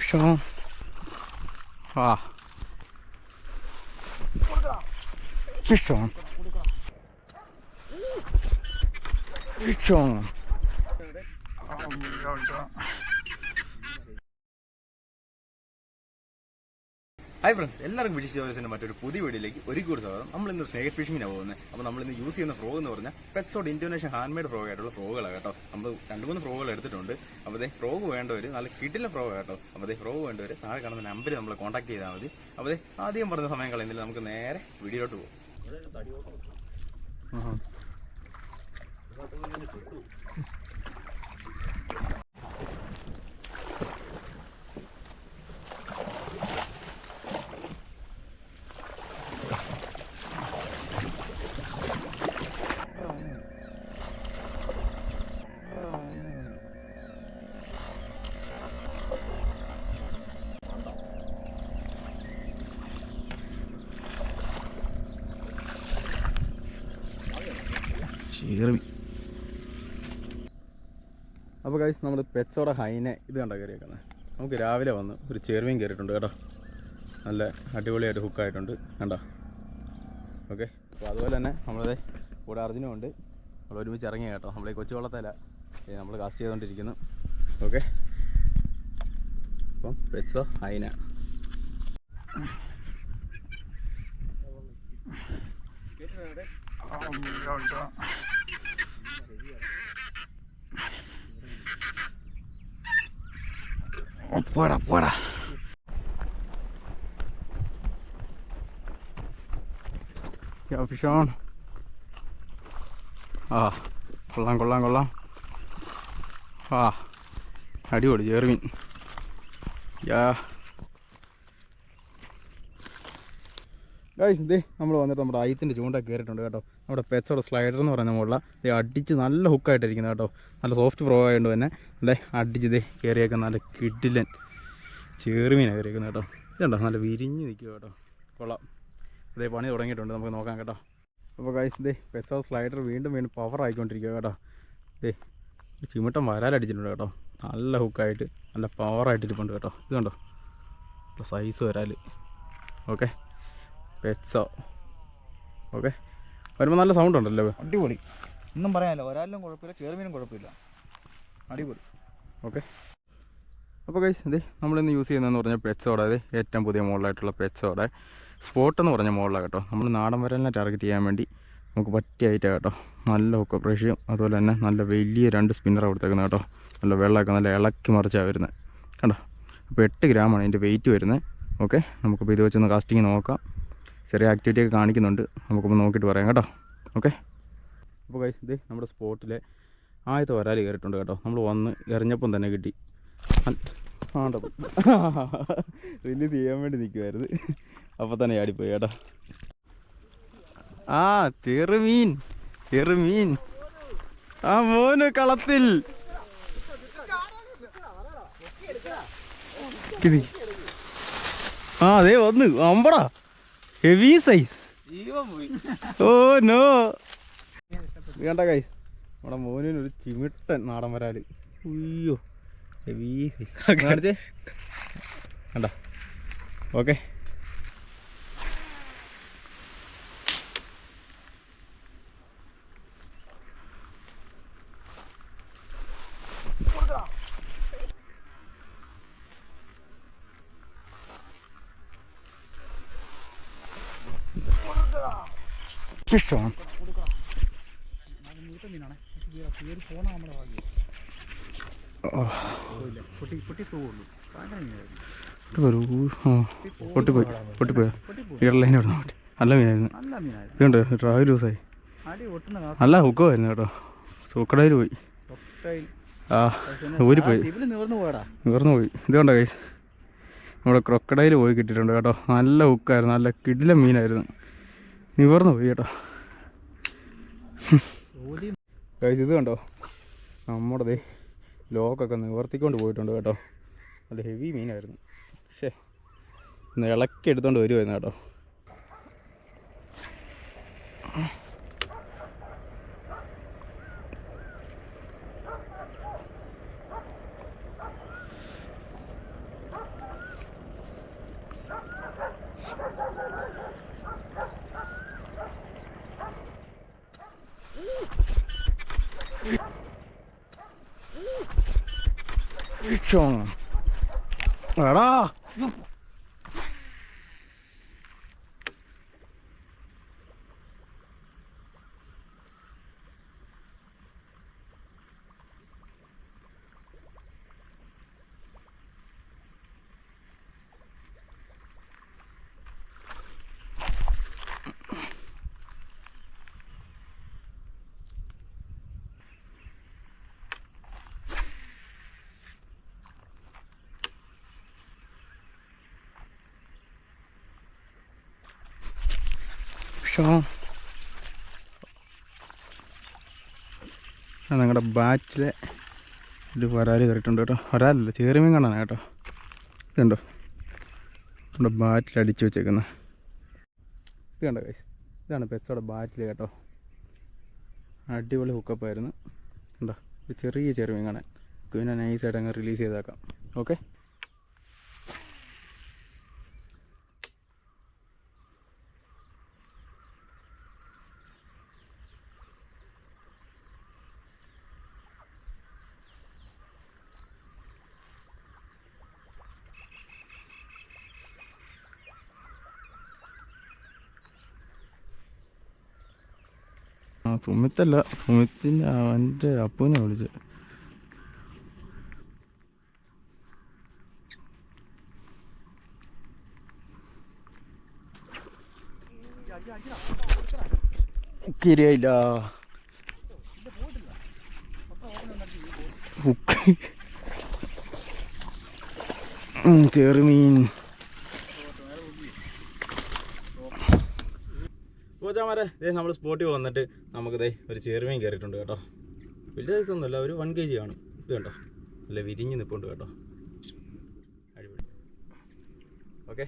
fish on. Fish on. Fish on. Hi friends, എല്ലാവർക്കും wish ജോയ്സിന്റെ മറ്റൊരു പുതിയ വീഡിയോയിലേക്ക് ഒരിക്കൽ സ്വാഗതം. നമ്മൾ ഇന്ന് സ്നേക് ഫിഷിങ്ങിനാണ് പോകുന്നത്. അപ്പോൾ നമ്മൾ ഇന്ന് യൂസ് ചെയ്യുന്ന ഫ്രോഗ് എന്ന് പറഞ്ഞാൽ പെറ്റ്സോഡ് ഇൻഡോനേഷ്യൻ ഹാൻഡ് മെയ്ഡ് ഫ്രോഗ് ആയിട്ടുള്ള ഫ്രോഗുകളാണ് കേട്ടോ. നമ്മൾ 2-3 ഫ്രോഗുകൾ എടുത്തിട്ടുണ്ട്. അപ്പോൾ അതേ ഫ്രോഗ് വേണ്ടവർ നല്ല കിടിലൻ ഫ്രോഗ് കേട്ടോ. അപ്പോൾ അതേ ഫ്രോഗ് വേണ്ടവർ താഴെ കാണുന്ന നമ്പറിൽ നമ്മളെ കോൺടാക്ട് ചെയ്താൽ മതി. അപ്പോൾ അതേ ആദ്യം പറഞ്ഞ സമയം കളയുന്നില്ല, നമുക്ക് നേരെ വീഡിയോയിലോട്ട് പോകും. അപ്പോൾ ഗൈസ്, നമ്മൾ പെറ്റ്സോടെ ഹൈനെ ഇത് കണ്ടോ കയറിയേക്കുന്നത്. നമുക്ക് രാവിലെ വന്ന് ഒരു ചെറുമീൻ കയറിയിട്ടുണ്ട് കേട്ടോ. നല്ല അടിപൊളിയായിട്ട് ഹുക്കായിട്ടുണ്ട് കണ്ടോ. ഓക്കെ, അപ്പോൾ അതുപോലെ തന്നെ നമ്മളത് കൂടെ അർജുനും ഉണ്ട്. നമ്മൾ ഒരുമിച്ച് ഇറങ്ങി കേട്ടോ. നമ്മളീ കൊച്ചു വള്ളത്തല നമ്മൾ കാസ്റ്റ് ചെയ്തുകൊണ്ടിരിക്കുന്നു. ഓക്കെ, അപ്പം പെറ്റ്സോ ഹൈന. പോടാ പോടാ. Fish on. കൊള്ളാം കൊള്ളാം കൊള്ളാം. അടിപൊളി ചെറുമീൻ. ഗൈസ്, ഇതേ നമ്മൾ വന്നിട്ട് നമ്മുടെ ഐത്തിൻ്റെ ചൂണ്ട കയറിയിട്ടുണ്ട് കേട്ടോ. നമ്മുടെ പെറ്റ്സോടെ സ്ലൈഡർ എന്ന് പറയുന്ന മുകളിൽ ഇത് അടിച്ച് നല്ല ഹുക്കായിട്ടിരിക്കുന്നത് കേട്ടോ. നല്ല സോഫ്റ്റ് ഫ്രോ ആയതുകൊണ്ട് തന്നെ നല്ല അടിച്ച് ഇതേ കയറിയേക്കാൻ നല്ല കിടിലൻ ചെറുമീനാണ് കയറിയേക്കുന്നത് കേട്ടോ. ഇതുണ്ടോ നല്ല വിരിഞ്ഞ് നിൽക്കുക കേട്ടോ. കൊള്ളാം. ഇതേ പണി തുടങ്ങിയിട്ടുണ്ട്, നമുക്ക് നോക്കാം കേട്ടോ. അപ്പോൾ ഗൈസ്, ഇതേ പെറ്റ്സോ സ്ലൈഡർ വീണ്ടും വീണ്ടും പവർ ആയിക്കൊണ്ടിരിക്കുക കേട്ടോ. ഇതേ ചിമിട്ടം വരാലടിച്ചിട്ടുണ്ട് കേട്ടോ. നല്ല ഹുക്കായിട്ട് നല്ല പവറായിട്ടിരിപ്പുണ്ട് കേട്ടോ. ഇത് കണ്ടോ നല്ല സൈസ് വരാൽ. ഓക്കെ, പെറ്റ്സോ. ഓക്കെ, വരുമ്പോൾ നല്ല സൗണ്ട് ഉണ്ടല്ലോ. അടിപൊളി, ഒന്നും പറയാനില്ല. ഒരാളിലും കുഴപ്പമില്ല, ചെറുമീനും കുഴപ്പമില്ല, അടിപൊളി. ഓക്കെ, അപ്പോൾ ഗൈസ്, ഇതേ നമ്മളിന്ന് യൂസ് ചെയ്യുന്നതെന്ന് പറഞ്ഞാൽ പെറ്റ്സോടെ അത് ഏറ്റവും പുതിയ മോഡലായിട്ടുള്ള പെറ്റ്സോടെ സ്പോട്ട് എന്ന് പറഞ്ഞ മോഡലാണ് കേട്ടോ. നമ്മൾ നാടൻ വരലിനെ ടാർഗറ്റ് ചെയ്യാൻ വേണ്ടി നമുക്ക് പറ്റിയ ഐറ്റം കേട്ടോ. നല്ല ഹുക്ക് പ്രേഷ്യം, അതുപോലെ തന്നെ നല്ല വലിയ 2 സ്പിന്നർ കൊടുത്തേക്കുന്നത് കേട്ടോ. നല്ല വെള്ളമൊക്കെ നല്ല ഇളക്കി മറിച്ചാണ് വരുന്നത് കണ്ടോ. അപ്പോൾ 8 ഗ്രാമാണ് അതിൻ്റെ വെയിറ്റ് വരുന്നത്. ഓക്കെ, നമുക്കിപ്പോൾ ഇത് വെച്ചൊന്ന് കാസ്റ്റിങ് നോക്കാം. ചെറിയ ആക്ടിവിറ്റി ഒക്കെ കാണിക്കുന്നുണ്ട്, നമുക്കിപ്പോൾ നോക്കിയിട്ട് പറയാം കേട്ടോ. ഓക്കെ, അപ്പോൾ ഗൈസ്, ഇത് നമ്മുടെ സ്പോട്ടിൽ ആദ്യത്തെ വരാൽ കയറിയിട്ടുണ്ട് കേട്ടോ. നമ്മൾ വന്ന് എറിഞ്ഞപ്പം തന്നെ കിട്ടി. റിലീസ് ചെയ്യാൻ വേണ്ടി നിൽക്കുമായിരുന്നു, അപ്പോൾ തന്നെ ആടിപ്പോയി കേട്ടോ. ചെറുമീൻ ചെറുമീൻ. മോന് കളത്തിൽ. അതേ വന്ന് അമ്പടാ, ഹെവി സൈസ്. Oh no. വേണ്ട ഗൈസ്, നമ്മുടെ മോനൊരു ചിമിട്ടൻ നാടൻ വരാൽ. അയ്യോ, ഹെവി സൈസ് കാണിച്ചേ കണ്ട. Okay, fish on. പൊട്ടിപ്പോയി പൊട്ടിപ്പോയി. ഇടലൈൻ ഇടണം. നല്ല മീനായിരുന്നു. ഇതുണ്ട് ട്രാവൽ ലൂസായി. നല്ല ഹുക്കുമായിരുന്നു കേട്ടോ. സൂക്കടയിൽ പോയി. ഊരിപ്പോയി, നിവർന്നു പോയി. ഇത് കണ്ടോ ഗൈസ്, നമ്മുടെ ക്രൊക്കഡൈൽ പോയി കിട്ടിയിട്ടുണ്ട് കേട്ടോ. നല്ല ഹുക്കായിരുന്നു, നല്ല കിടിലൻ മീനായിരുന്നു. നിവർന്നു പോയി കേട്ടോ ഗൈസ്. ഇത് കണ്ടോ, നമ്മുടെ ലോക്കൊക്കെ നിവർത്തിക്കൊണ്ട് പോയിട്ടുണ്ട് കേട്ടോ. നല്ല ഹെവി മീനായിരുന്നു. പക്ഷേ ഇന്ന് ഇളക്കി എടുത്തോണ്ട് വരുമായിരുന്നു കേട്ടോ. എടാ ഞങ്ങളുടെ ബാച്ചിലെ ഒരു വരാൽ കയറിയിട്ടുണ്ട് കേട്ടോ. വരാലല്ല, ചെറുമീൻ കാണാനാണ് കേട്ടോ. ഇതുണ്ടോ നമ്മുടെ ബാറ്റിൽ അടിച്ചു വെച്ചേക്കുന്നത്. ഇത് കണ്ടോ ഗൈസ്, ഇതാണ് പെറ്റ്സോടെ ബാറ്റിൽ കേട്ടോ. അടിപൊളി ഹുക്കപ്പായിരുന്നു. ഉണ്ടോ ഒരു ചെറിയ ചെറുമീൻ കാണാൻ. പിന്നെ നൈസായിട്ട് അങ്ങ് റിലീസ് ചെയ്തേക്കാം. ഓക്കെ, സുമിത്തല്ല, സുമിത്തിൻ്റെ അവൻ്റെ അപ്പൂനെ വിളിച്ച്. കിരിയായില്ല ചെറുമീൻ. പോച്ചാമാരെ നമ്മൾ സ്പോട്ടിൽ വന്നിട്ട് നമുക്കിതേ ഒരു ചെറുമീൻ കയറിയിട്ടുണ്ട് കേട്ടോ. വലിയ സൈസൊന്നുമല്ല, ഒരു 1 kg ആണ്. ഇത് കണ്ടോ, അല്ല വിരിഞ്ഞ് നിൽപ്പുണ്ട് കേട്ടോ. അടിപൊളി. ഓക്കെ.